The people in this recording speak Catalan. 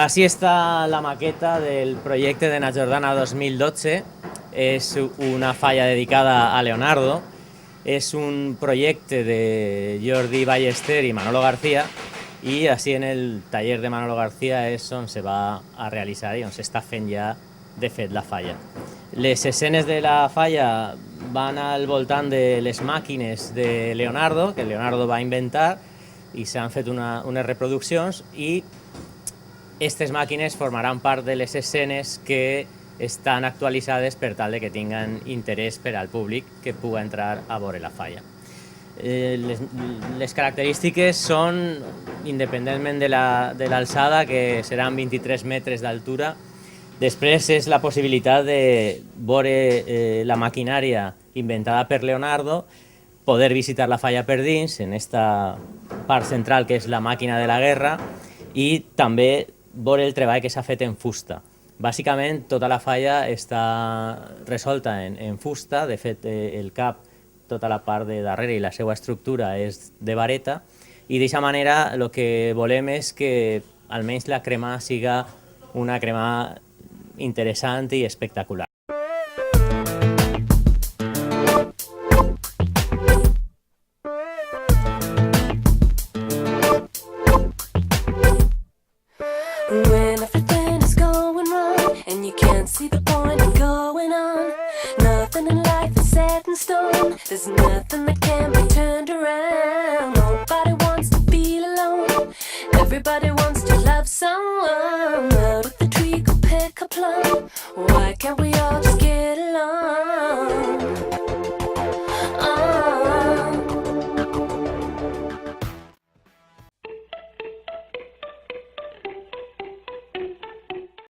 Així està la maqueta del projecte de Na Jordana 2012. És una falla dedicada a Leonardo. És un projecte de Jordi Ballester i Manolo García, i així en el taller de Manolo García és on se va a realitzar i on s'està fent ja de fet la falla. Les escenes de la falla van al voltant de les màquines de Leonardo, que Leonardo va inventar, i s'han fet unes reproduccions, i aquestes màquines formaran part de les escenes que estan actualitzades per tal de que tinguen interès per al públic que pugui entrar a veure la falla. Les característiques són, independentment de l'alçada, que seran 23 metres d'altura. Després és la possibilitat de veure la maquinària inventada per Leonardo, poder visitar la falla per dins, en aquesta part central que és la màquina de la guerra, i també veure el treball que s'ha fet en fusta. Bàsicament, tota la falla està resolta en fusta. De fet, el cap, tota la part de darrere i la seva estructura és de vareta, i d'aquesta manera el que volem és que almenys la crema siga una crema interessant i espectacular. When everything is going wrong and you can't see the point of going on, nothing in life is set in stone. There's nothing that can be turned around. Nobody wants to feel alone. Everybody wants to love someone. Out of the tree go pick a plum. Why can't we all just get